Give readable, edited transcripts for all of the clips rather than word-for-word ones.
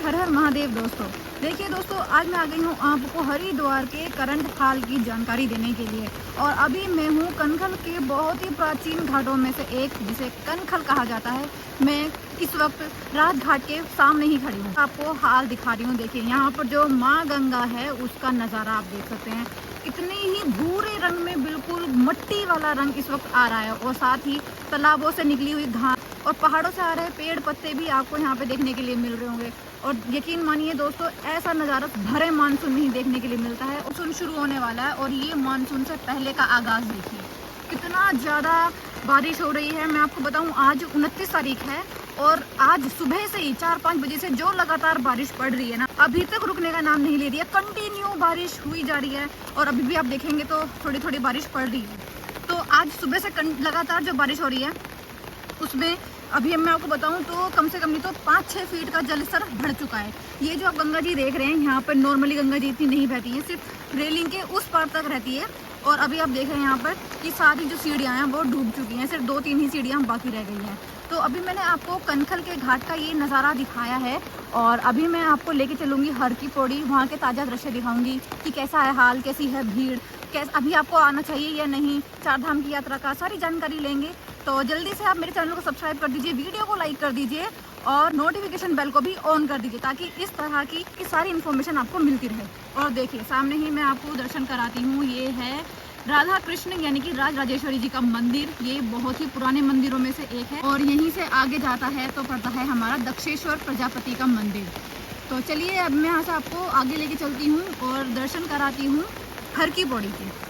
हर हर महादेव। दोस्तों देखिए दोस्तों, आज मैं आ गई हूँ आपको हरिद्वार के करंट हाल की जानकारी देने के लिए। और अभी मैं हूँ कनखल के बहुत ही प्राचीन घाटों में से एक, जिसे कनखल कहा जाता है। मैं इस वक्त राज घाट के सामने ही खड़ी हूँ, आपको हाल दिखा रही हूँ। देखिए यहाँ पर जो माँ गंगा है उसका नज़ारा आप देख सकते हैं। कितने ही भूरे रंग में, बिल्कुल मिट्टी वाला रंग इस वक्त आ रहा है। और साथ ही तालाबों से निकली हुई घास और पहाड़ों से आ रहे पेड़ पत्ते भी आपको यहाँ पे देखने के लिए मिल रहे होंगे। और यकीन मानिए दोस्तों, ऐसा नज़ारा भरे मानसून में ही देखने के लिए मिलता है। मानसून शुरू होने वाला है और ये मानसून से पहले का आगाज़ देखिए, कितना ज़्यादा बारिश हो रही है। मैं आपको बताऊं, आज 29 तारीख है और आज सुबह से ही 4-5 बजे से जो लगातार बारिश पड़ रही है ना, अभी तक रुकने का नाम नहीं ले रही है। कंटिन्यू बारिश हुई जा रही है और अभी भी आप देखेंगे तो थोड़ी थोड़ी बारिश पड़ रही है। तो आज सुबह से लगातार जो बारिश हो रही है उसमें अभी मैं आपको बताऊं तो कम से कम नहीं तो 5-6 फीट का जल स्तर बढ़ चुका है। ये जो आप गंगा जी देख रहे हैं, यहाँ पर नॉर्मली गंगा जी इतनी नहीं बहती है, सिर्फ रेलिंग के उस पार तक रहती है। और अभी आप देख रहे हैं यहाँ पर कि सारी जो सीढ़ियाँ हैं वो डूब चुकी हैं, सिर्फ 2-3 ही सीढ़ियाँ बाकी रह गई हैं। तो अभी मैंने आपको कनखल के घाट का ये नज़ारा दिखाया है और अभी मैं आपको लेके चलूँगी हर की पौड़ी, वहाँ के ताज़ा दृश्य दिखाऊँगी कि कैसा है हाल, कैसी है भीड़, कैसे अभी आपको आना चाहिए या नहीं, 4 धाम की यात्रा का सारी जानकारी लेंगे। तो जल्दी से आप मेरे चैनल को सब्सक्राइब कर दीजिए, वीडियो को लाइक कर दीजिए और नोटिफिकेशन बेल को भी ऑन कर दीजिए, ताकि इस तरह की सारी इन्फॉर्मेशन आपको मिलती रहे। और देखिए सामने ही मैं आपको दर्शन कराती हूँ, ये है राधा कृष्ण यानी कि राज राजेश्वरी जी का मंदिर। ये बहुत ही पुराने मंदिरों में से एक है और यहीं से आगे जाता है तो पड़ता है हमारा दक्षेश्वर प्रजापति का मंदिर। तो चलिए अब मैं यहाँ से आपको आगे लेके चलती हूँ और दर्शन कराती हूँ हर की पौड़ी के।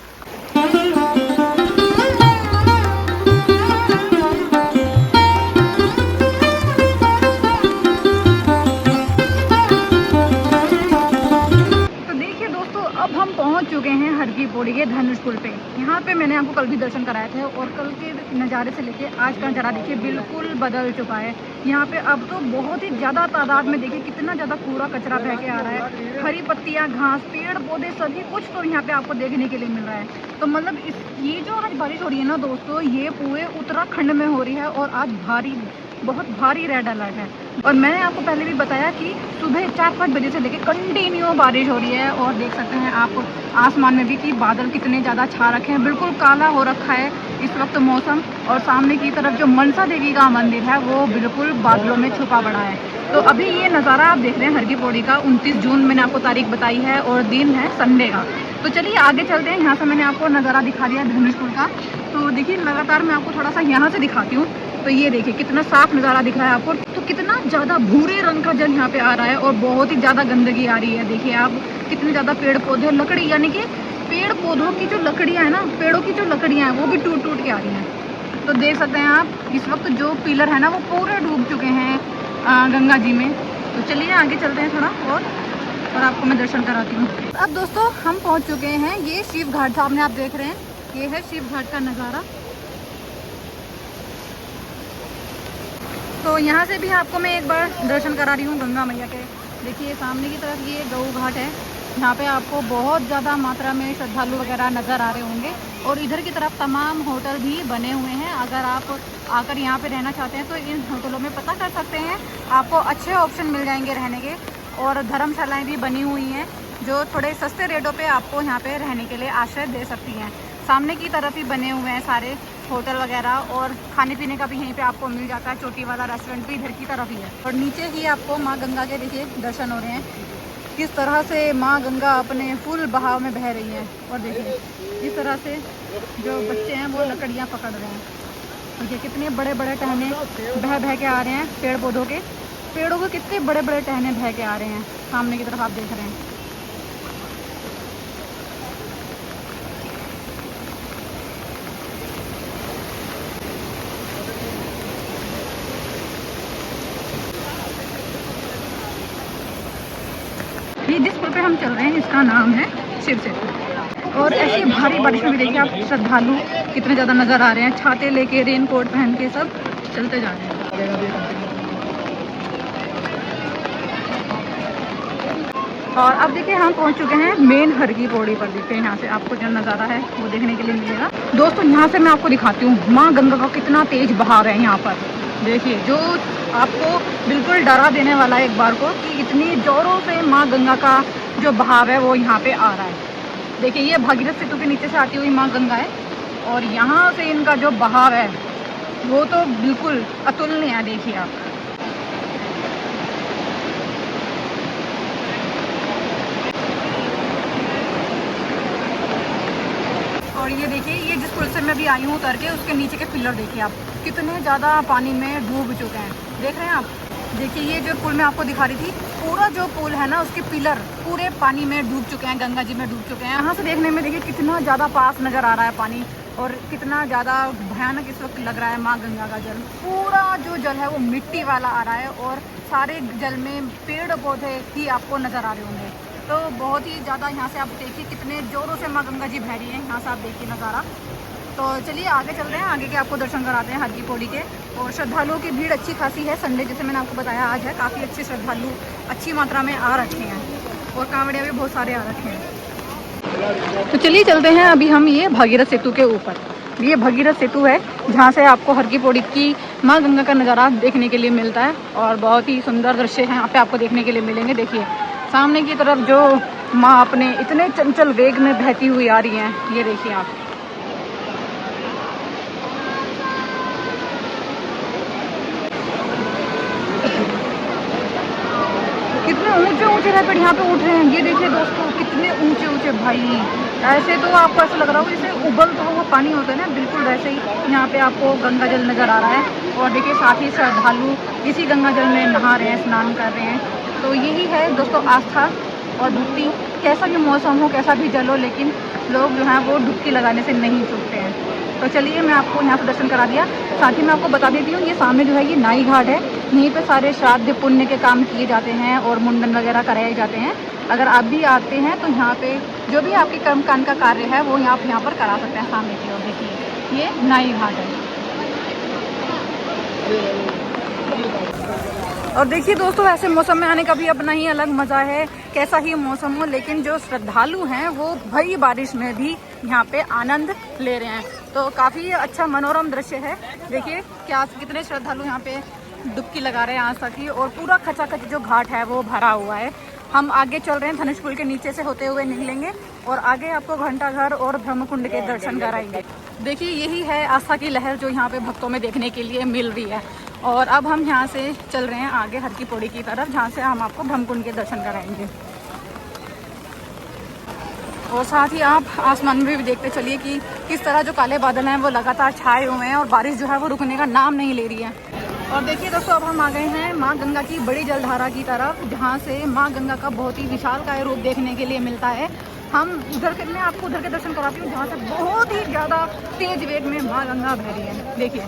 अब हम पहुंच चुके हैं हर की पौड़ी के धनुष पुल पे। यहाँ पे मैंने आपको कल भी दर्शन कराए थे और कल के नज़ारे से लेके आज का नज़ारा देखिए बिल्कुल बदल चुका है। यहाँ पे अब तो बहुत ही ज़्यादा तादाद में देखिए कितना ज़्यादा कूड़ा कचरा बह के आ रहा है। हरी पत्तियाँ, घास, पेड़ पौधे सभी कुछ तो यहाँ पे आपको देखने के लिए मिल रहा है। तो मतलब ये जो आज बारिश हो रही है ना दोस्तों, ये पूरे उत्तराखंड में हो रही है और आज बहुत भारी रेड अलर्ट है। और मैंने आपको पहले भी बताया कि सुबह 4-5 बजे से लेकर कंटिन्यू बारिश हो रही है। और देख सकते हैं आप आसमान में भी कि बादल कितने ज़्यादा छा रखे हैं, बिल्कुल काला हो रखा है इस वक्त मौसम। और सामने की तरफ जो मनसा देवी का मंदिर है वो बिल्कुल बादलों में छुपा पड़ा है। तो अभी ये नज़ारा आप देख रहे हैं हर की पौड़ी का। 29 जून मैंने आपको तारीख बताई है और दिन है संडे का। तो चलिए आगे चलते हैं। यहाँ से मैंने आपको नज़ारा दिखा दिया धनुष पुल का। तो देखिए लगातार मैं आपको थोड़ा सा यहाँ से दिखाती हूँ। तो ये देखिए कितना साफ नज़ारा दिख रहा है आपको। तो कितना ज़्यादा भूरे रंग का जल यहाँ पे आ रहा है और बहुत ही ज़्यादा गंदगी आ रही है। देखिए आप कितने ज़्यादा पेड़ पौधे, लकड़ी, यानी कि पेड़ पौधों की जो लकड़ियाँ हैं ना, पेड़ों की जो लकड़ियाँ हैं वो भी टूट टूट के आ रही हैं। तो देख सकते हैं आप इस वक्त जो पिलर है ना वो पूरे डूब चुके हैं गंगा जी में। तो चलिए आगे चलते हैं थोड़ा और आपको मैं दर्शन कराती हूँ। अब दोस्तों हम पहुँच चुके हैं, ये शिव घाट सामने आप देख रहे हैं, ये है शिव घाट का नज़ारा। तो यहाँ से भी आपको मैं एक बार दर्शन करा रही हूँ गंगा मैया के। देखिए सामने की तरफ ये गौ घाट है, यहाँ पे आपको बहुत ज़्यादा मात्रा में श्रद्धालु वगैरह नज़र आ रहे होंगे। और इधर की तरफ तमाम होटल भी बने हुए हैं। अगर आप आकर यहाँ पे रहना चाहते हैं तो इन होटलों में पता कर सकते हैं, आपको अच्छे ऑप्शन मिल जाएंगे रहने के। और धर्मशालाएँ भी बनी हुई हैं जो थोड़े सस्ते रेटों पे आपको यहाँ पे रहने के लिए आश्रय दे सकती हैं। सामने की तरफ ही बने हुए हैं सारे होटल वगैरह और खाने पीने का भी यहीं पे आपको मिल जाता है। चोटी वाला रेस्टोरेंट भी इधर की तरफ ही है। और नीचे ही आपको माँ गंगा के देखिए दर्शन हो रहे हैं, किस तरह से माँ गंगा अपने फुल बहाव में बह रही है। और देखिए इस तरह से जो बच्चे हैं वो लकड़ियाँ पकड़ रहे हैं। देखिए कितने बड़े बड़े टहने बह के आ रहे हैं पेड़ पौधों के, पेड़ों के कितने बड़े बड़े टहने बह के आ रहे हैं। सामने की तरफ आप देख रहे हैं। ये जिस पुल पे हम चल रहे हैं इसका नाम है शिव सेतु। और ऐसी भारी बारिश में भी देखिए आप श्रद्धालु कितने ज़्यादा नज़र आ रहे हैं, छाते लेके, रेन कोट पहन के सब चलते जा रहे हैं। और अब देखिए हम पहुंच चुके हैं मेन हर की पौड़ी पर। देखिए यहाँ से आपको जो नज़ारा है वो देखने के लिए मिलेगा। दोस्तों यहाँ से मैं आपको दिखाती हूँ माँ गंगा का कितना तेज बहाव है यहाँ पर। देखिए जो आपको बिल्कुल डरा देने वाला है एक बार को कि इतनी जोरों से माँ गंगा का जो बहाव है वो यहाँ पे आ रहा है। देखिए ये भागीरथ सेतु के नीचे से आती हुई माँ गंगा है और यहाँ से इनका जो बहाव है वो तो बिल्कुल अतुलनीय है। देखिए आप, और ये देखिए ये जिस पुल से मैं अभी आई हूँ उतर के, उसके नीचे के पिलर देखिए आप कितने ज़्यादा पानी में डूब चुके हैं। देख रहे हैं आप, देखिए ये जो पुल मैं आपको दिखा रही थी, पूरा जो पुल है ना उसके पिलर पूरे पानी में डूब चुके हैं, गंगा जी में डूब चुके हैं। यहाँ से देखने में देखिए कितना ज़्यादा पास नज़र आ रहा है पानी और कितना ज़्यादा भयानक इस वक्त लग रहा है। माँ गंगा का जल, पूरा जो जल है वो मिट्टी वाला आ रहा है और सारे जल में पेड़ पौधे ही आपको नज़र आ रहे होंगे। तो बहुत ही ज़्यादा यहाँ से आप देखिए कितने ज़ोरों से माँ गंगा जी बह रही हैं। यहाँ से आप देखिए नज़ारा। तो चलिए आगे चलते हैं, आगे के आपको दर्शन कराते हैं हर की पौड़ी के। और श्रद्धालुओं की भीड़ अच्छी खासी है, संडे जैसे मैंने आपको बताया आज है, काफ़ी अच्छे श्रद्धालु अच्छी मात्रा में आ रखे हैं और कांवड़िया भी बहुत सारे आ रखे हैं। तो चलिए चलते हैं अभी हम ये भागीरथ सेतु के ऊपर। ये भागीरथ सेतु है जहाँ से आपको हर की पौड़ी की माँ गंगा का नज़ारा देखने के लिए मिलता है और बहुत ही सुंदर दृश्य है यहाँ पे आपको देखने के लिए मिलेंगे। देखिए सामने की तरफ जो माँ अपने इतने चंचल वेग में बहती हुई आ रही हैं, ये देखिए आप। कितने ऊंचे ऊंचे रैपिड यहाँ पे उठ रहे हैं। ये देखिए दोस्तों कितने ऊंचे ऊंचे भाई, ऐसे तो आपको ऐसा लग रहा होगा जैसे उबलता हुआ पानी होता है ना, बिल्कुल वैसे ही यहाँ पे आपको गंगा जल नज़र आ रहा है। और देखिए साथ ही श्रद्धालु इसी गंगा जल में नहा रहे हैं, स्नान कर रहे हैं। तो यही है दोस्तों आस्था और भक्ति। कैसा भी मौसम हो, कैसा भी जल हो, लेकिन लोग जो हैं वो डुबकी लगाने से नहीं चूकते हैं। तो चलिए मैं आपको यहाँ से दर्शन करा दिया। साथ ही मैं आपको बता देती हूँ ये सामने जो है ये नाई घाट है, यहीं पे सारे श्राद्ध पुण्य के काम किए जाते हैं और मुंडन वगैरह कराए जाते हैं। अगर आप भी आते हैं तो यहाँ पे जो भी आपके कर्मकांड का कार्य है वो आप यहाँ पर करा सकते हैं। सामने की ओर देखिए ये नाई घाट है। और देखिए दोस्तों ऐसे मौसम में आने का भी अपना ही अलग मज़ा है, कैसा ही मौसम हो, लेकिन जो श्रद्धालु हैं वो भरी बारिश में भी यहाँ पे आनंद ले रहे हैं। तो काफ़ी अच्छा मनोरम दृश्य है। देखिए क्या कितने श्रद्धालु यहाँ पे डुबकी लगा रहे हैं आस्था की, और पूरा खचाखच जो घाट है वो भरा हुआ है। हम आगे चल रहे हैं, धनुष पुल के नीचे से होते हुए निकलेंगे और आगे आपको घंटाघर और ब्रह्मकुंड के दर्शन कराएंगे। देखिए यही है आस्था की लहर जो यहाँ पे भक्तों में देखने के लिए मिल रही है। और अब हम यहाँ से चल रहे हैं आगे हर की पौड़ी की तरफ, जहाँ से हम आपको ब्रह्मकुंड के दर्शन कराएंगे। और साथ ही आप आसमान में भी देखते चलिए कि किस तरह जो काले बादल हैं वो लगातार छाए हुए हैं और बारिश जो है वो रुकने का नाम नहीं ले रही है। और देखिए दोस्तों अब हम आ गए हैं माँ गंगा की बड़ी जलधारा की तरफ, जहाँ से माँ गंगा का बहुत ही विशालकाय रूप देखने के लिए मिलता है। हम उधर के, मैं आपको उधर के दर्शन कराती हूँ जहाँ से बहुत ही ज़्यादा तेज वेग में माँ गंगा बह रही है। देखिए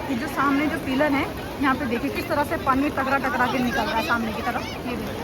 ये जो सामने जो पिलर है यहाँ पे देखिए किस तरह से पानी टकरा टकरा के निकल रहा है सामने की तरफ। ये देखिए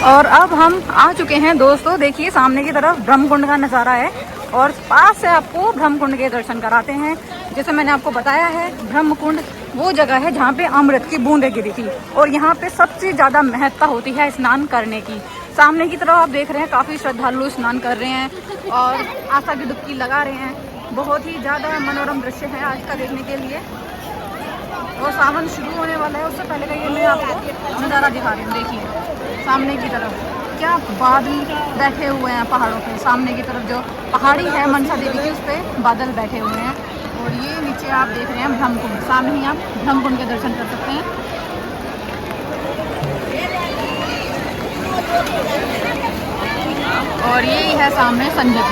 और अब हम आ चुके हैं दोस्तों, देखिए सामने की तरफ ब्रह्मकुंड का नज़ारा है और पास से आपको ब्रह्मकुंड के दर्शन कराते हैं। जैसे मैंने आपको बताया है ब्रह्मकुंड वो जगह है जहाँ पे अमृत की बूंदें गिरी थी और यहाँ पे सबसे ज़्यादा महत्ता होती है स्नान करने की। सामने की तरफ आप देख रहे हैं काफ़ी श्रद्धालु स्नान कर रहे हैं और आस्था की डुबकी लगा रहे हैं। बहुत ही ज़्यादा मनोरम दृश्य है आज का देखने के लिए। और सावन शुरू होने वाला है, उससे पहले का ये मैं आपको नज़ारा दिखा रही हूँ। देखिए सामने की तरफ क्या बादल बैठे हुए हैं पहाड़ों पे। सामने की तरफ जो पहाड़ी है मनसा देवी की, उस पर बादल बैठे हुए हैं। और ये नीचे आप देख रहे हैं ब्रह्मकुंड, सामने ही आप ब्रह्मकुंड के दर्शन कर सकते हैं। और यही है सामने संजय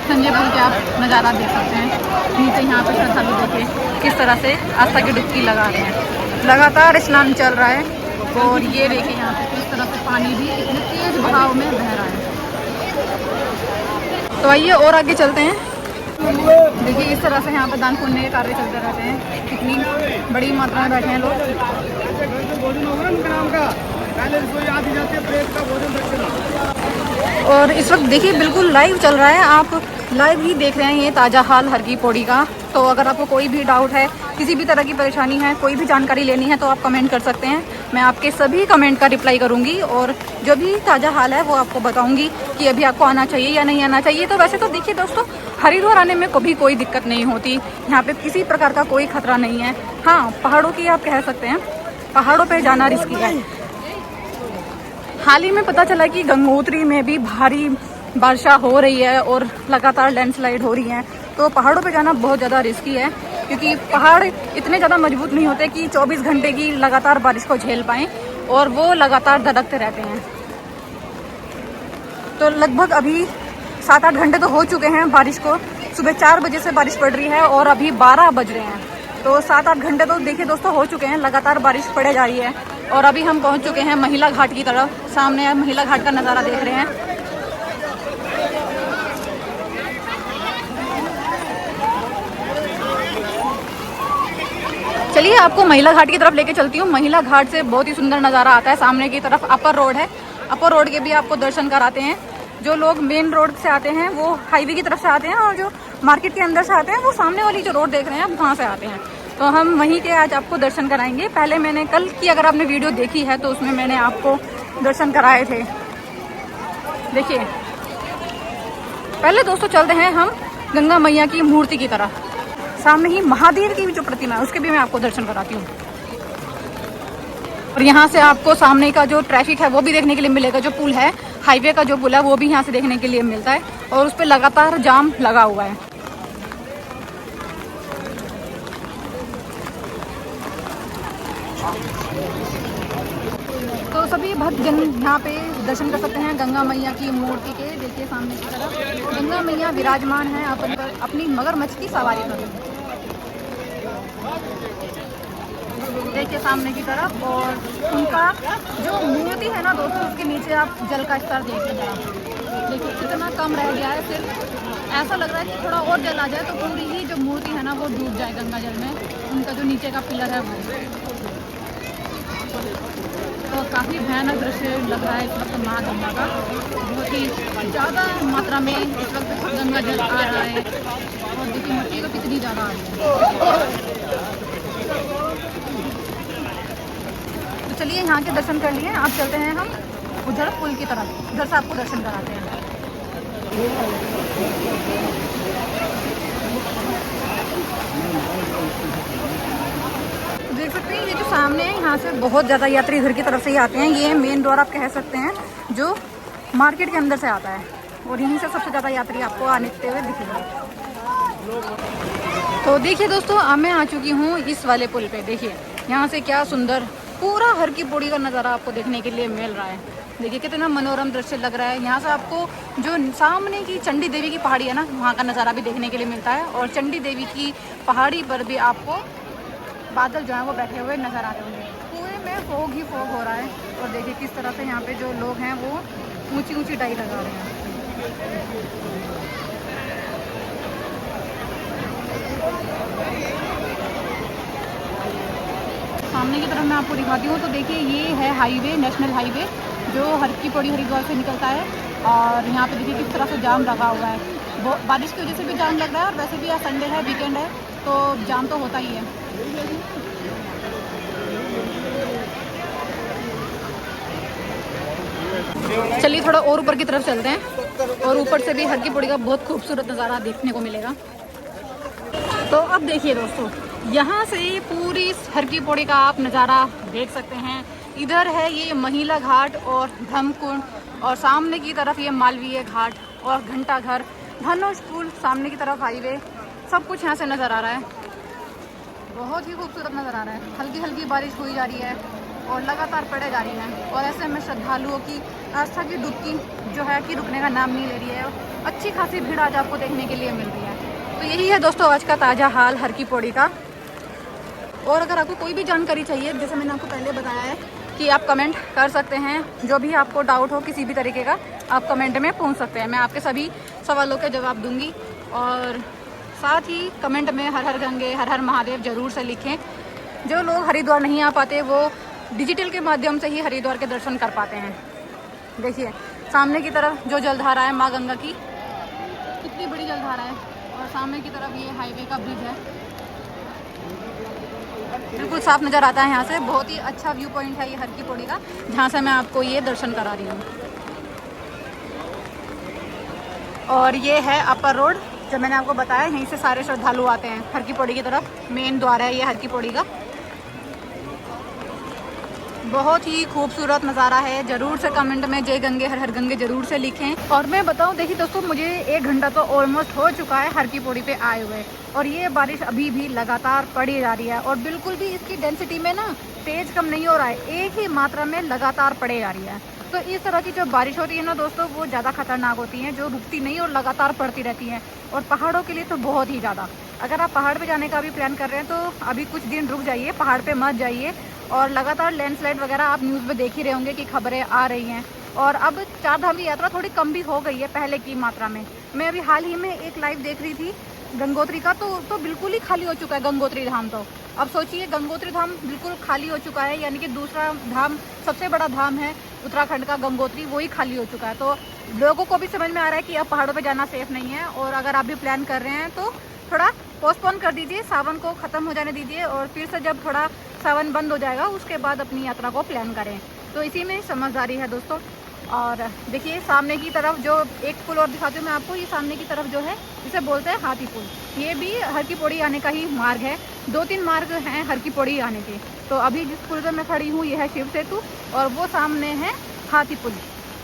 पुल के आप नज़ारा देख सकते हैं। नीचे यहाँ पे श्रद्धालु देखिए किस तरह से आस्था की डुबकी लगा रहे हैं। लगातार स्नान चल रहा है और ये देखिए यहाँ पे किस तरह से पानी भी इतने तेज बहाव में बह रहा है। तो आइए और आगे चलते हैं। देखिए इस तरह से यहाँ पे दान पुण्य के कार्य चलते रहते हैं। कितनी बड़ी मात्रा में बैठे हैं लोग। और इस वक्त देखिए बिल्कुल लाइव चल रहा है, आप लाइव ही देख रहे हैं ये ताज़ा हाल हर की पौड़ी का। तो अगर आपको कोई भी डाउट है, किसी भी तरह की परेशानी है, कोई भी जानकारी लेनी है तो आप कमेंट कर सकते हैं। मैं आपके सभी कमेंट का रिप्लाई करूंगी और जो भी ताज़ा हाल है वो आपको बताऊंगी कि अभी आपको आना चाहिए या नहीं आना चाहिए। तो वैसे तो देखिए दोस्तों, हरिद्वार आने में कभी कोई दिक्कत नहीं होती, यहाँ पे किसी प्रकार का कोई खतरा नहीं है। हाँ, पहाड़ों की आप कह सकते हैं, पहाड़ों पे जाना रिस्की है। हाल ही में पता चला कि गंगोत्री में भी भारी वर्षा हो रही है और लगातार लैंडस्लाइड हो रही है। तो पहाड़ों पे जाना बहुत ज़्यादा रिस्की है, क्योंकि पहाड़ इतने ज़्यादा मजबूत नहीं होते कि 24 घंटे की लगातार बारिश को झेल पाएँ, और वो लगातार धड़कते रहते हैं। तो लगभग अभी 7-8 घंटे तो हो चुके हैं बारिश को। सुबह 4 बजे से बारिश पड़ रही है और अभी 12 बज रहे हैं। तो 7-8 घंटे तो देखिए दोस्तों हो चुके हैं, लगातार बारिश पड़े जा रही है। और अभी हम पहुंच चुके हैं महिला घाट की तरफ। सामने महिला घाट का नज़ारा देख रहे हैं। चलिए आपको महिला घाट की तरफ लेके चलती हूँ। महिला घाट से बहुत ही सुंदर नज़ारा आता है। सामने की तरफ अपर रोड है, अपर रोड के भी आपको दर्शन कराते हैं। जो लोग मेन रोड से आते हैं वो हाईवे की तरफ से आते हैं, और जो मार्केट के अंदर से आते हैं वो सामने वाली जो रोड देख रहे हैं आप वहाँ से आते हैं। तो हम वहीं के आज आपको दर्शन कराएंगे। पहले मैंने कल की अगर आपने वीडियो देखी है तो उसमें मैंने आपको दर्शन कराए थे। देखिए पहले दोस्तों चलते हैं हम गंगा मैया की मूर्ति की तरफ। सामने ही महादेव की जो प्रतिमा है उसके भी मैं आपको दर्शन कराती हूँ। और यहाँ से आपको सामने का जो ट्रैफिक है वो भी देखने के लिए मिलेगा। जो पुल है, हाईवे का जो पुल है वो भी यहाँ से देखने के लिए मिलता है, और उस पर लगातार जाम लगा हुआ है। तो सभी भक्तजन यहाँ पे दर्शन कर सकते हैं गंगा मैया की मूर्ति के। देखिए सामने की तरफ गंगा मैया विराजमान है अपनी मगरमच्छ की सवारी पर। देखिए सामने की तरफ, और उनका जो मूर्ति है ना दोस्तों, उसके नीचे आप जल का स्तर देखिए। देखिए कितना कम रह गया है, सिर्फ ऐसा लग रहा है कि थोड़ा और जल आ जाए तो पूरी ही जो मूर्ति है ना वो डूब जाए गंगा जल में। उनका जो नीचे का पिलर है वो, तो काफ़ी भयानक दृश्य लग रहा है इस वक्त माँ गंगा का। बहुत ही ज़्यादा मात्रा में इस वक्त गंगा जल आ रहा है, और देखिए मिट्टी तो कितनी ज़्यादा आ रही है। तो चलिए यहाँ के दर्शन कर लिए, आप चलते हैं हम उधर पुल की तरफ, उधर से आपको दर्शन कराते हैं। देख सकते हैं ये जो सामने है, यहाँ से बहुत ज़्यादा यात्री इधर की तरफ से ही आते हैं। ये मेन द्वार आप कह सकते हैं जो मार्केट के अंदर से आता है, और यहीं से सबसे ज़्यादा यात्री आपको आने हुए दिखेंगे। तो देखिए दोस्तों, अब मैं आ चुकी हूँ इस वाले पुल पे। देखिए यहाँ से क्या सुंदर पूरा हर की पौड़ी का नज़ारा आपको देखने के लिए मिल रहा है। देखिए कितना मनोरम दृश्य लग रहा है। यहाँ से आपको जो सामने की चंडी देवी की पहाड़ी है ना, वहाँ का नज़ारा भी देखने के लिए मिलता है, और चंडी देवी की पहाड़ी पर भी आपको बादल जो है वो बैठे हुए नज़र आ रहे होंगे। पूरे में फॉग ही फॉग हो रहा है, और देखिए किस तरह से यहाँ पे जो लोग हैं वो ऊंची ऊंची डाई लगा रहे हैं। सामने की तरफ मैं आपको दिखाती हूँ। तो देखिए ये है हाईवे, नेशनल हाईवे जो हर की पौड़ी हरिद्वार से निकलता है, और यहाँ पे देखिए किस तरह से जाम लगा हुआ है। वो बारिश की वजह से भी जाम लग रहा है, और वैसे भी आज संडे है, वीकेंड है, तो जाम तो होता ही है। चलिए थोड़ा और ऊपर की तरफ चलते हैं, और ऊपर से भी हर की पौड़ी का बहुत खूबसूरत नज़ारा देखने को मिलेगा। तो अब देखिए दोस्तों, यहाँ से पूरी हर की पौड़ी का आप नज़ारा देख सकते हैं। इधर है ये महिला घाट और धर्मकुंड, और सामने की तरफ ये मालवीय घाट और घंटा घर, धनुष पुल, सामने की तरफ हाईवे, सब कुछ यहाँ से नज़र आ रहा है। बहुत ही खूबसूरत नज़र आ रहा है। हल्की हल्की बारिश हुई जा रही है और लगातार पड़े जा रही है, और ऐसे में श्रद्धालुओं की आस्था की डुबकी जो है कि रुकने का नाम नहीं ले रही है। अच्छी खासी भीड़ आज आपको देखने के लिए मिल रही है। तो यही है दोस्तों आज का ताज़ा हाल हर की पौड़ी का। और अगर आपको कोई भी जानकारी चाहिए, जैसे मैंने आपको पहले बताया है कि आप कमेंट कर सकते हैं, जो भी आपको डाउट हो किसी भी तरीके का आप कमेंट में पूछ सकते हैं। मैं आपके सभी सवालों के जवाब दूंगी, और साथ ही कमेंट में हर हर गंगे हर हर महादेव ज़रूर से लिखें। जो लोग हरिद्वार नहीं आ पाते वो डिजिटल के माध्यम से ही हरिद्वार के दर्शन कर पाते हैं। देखिए सामने की तरफ जो जलधारा है माँ गंगा की, कितनी बड़ी जलधारा है, और सामने की तरफ ये हाईवे का ब्रिज है, बिल्कुल साफ नज़र आता है यहाँ से। बहुत ही अच्छा व्यू पॉइंट है ये हर की पौड़ी का, जहाँ से मैं आपको ये दर्शन करा रही हूँ। और ये है अपर रोड, जो मैंने आपको बताया, यहीं से सारे श्रद्धालु आते हैं हर की पौड़ी की तरफ। मेन द्वार है ये हर की पौड़ी का। बहुत ही खूबसूरत नज़ारा है। ज़रूर से कमेंट में जय गंगे हर हर गंगे ज़रूर से लिखें। और मैं बताऊं, देखिए दोस्तों, मुझे 1 घंटा तो ऑलमोस्ट हो चुका है हर की पौड़ी पे आए हुए, और ये बारिश अभी भी लगातार पड़ी जा रही है, और बिल्कुल भी इसकी डेंसिटी में ना तेज़ कम नहीं हो रहा है, एक ही मात्रा में लगातार पड़े जा रही है। तो इस तरह की जो बारिश होती है ना दोस्तों, वो ज़्यादा खतरनाक होती हैं, जो रुकती नहीं और लगातार पड़ती रहती हैं। और पहाड़ों के लिए तो बहुत ही ज़्यादा। अगर आप पहाड़ पे जाने का भी प्लान कर रहे हैं तो अभी कुछ दिन रुक जाइए, पहाड़ पे मत जाइए। और लगातार लैंडस्लाइड वगैरह आप न्यूज़ में देख ही रहे होंगे कि खबरें आ रही हैं। और अब 4 धाम की यात्रा थोड़ी कम भी हो गई है पहले की मात्रा में। मैं अभी हाल ही में एक लाइव देख रही थी गंगोत्री का, तो बिल्कुल ही खाली हो चुका है गंगोत्री धाम। तो अब सोचिए, गंगोत्री धाम बिल्कुल खाली हो चुका है, यानी कि दूसरा धाम, सबसे बड़ा धाम है उत्तराखंड का गंगोत्री, वही खाली हो चुका है। तो लोगों को भी समझ में आ रहा है कि अब पहाड़ों पे जाना सेफ नहीं है। और अगर आप भी प्लान कर रहे हैं तो थोड़ा पोस्टपोन कर दीजिए, सावन को ख़त्म हो जाने दीजिए, और फिर से जब थोड़ा सावन बंद हो जाएगा उसके बाद अपनी यात्रा को प्लान करें। तो इसी में समझदारी है दोस्तों। और देखिए सामने की तरफ जो एक पुल और दिखाती हूँ मैं आपको, ये सामने की तरफ जो है इसे बोलते हैं हाथी पुल। ये भी हर की पौड़ी आने का ही मार्ग है। 2-3 मार्ग हैं हर की पौड़ी आने के। तो अभी जिस पुल पर मैं खड़ी हूँ ये है शिव सेतु, और वो सामने है हाथी पुल,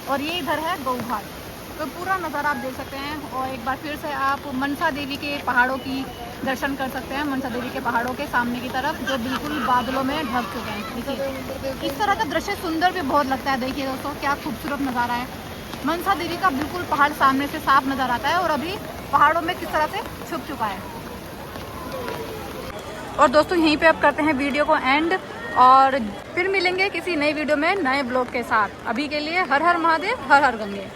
और ये इधर है गौ घाट। तो पूरा नज़ारा आप देख सकते हैं। और एक बार फिर से आप मनसा देवी के पहाड़ों की दर्शन कर सकते हैं। मनसा देवी के पहाड़ों के सामने की तरफ, जो बिल्कुल बादलों में ढक चुके हैं। देखिए इस तरह का दृश्य सुंदर भी बहुत लगता है। देखिए दोस्तों, क्या खूबसूरत नज़ारा है। मनसा देवी का बिल्कुल पहाड़ सामने से साफ नज़र आता है, और अभी पहाड़ों में किस तरह से छुप चुका है। और दोस्तों यहीं पे अब करते हैं वीडियो को एंड, और फिर मिलेंगे किसी नई वीडियो में नए ब्लॉग के साथ। अभी के लिए हर हर महादेव, हर हर गंगे।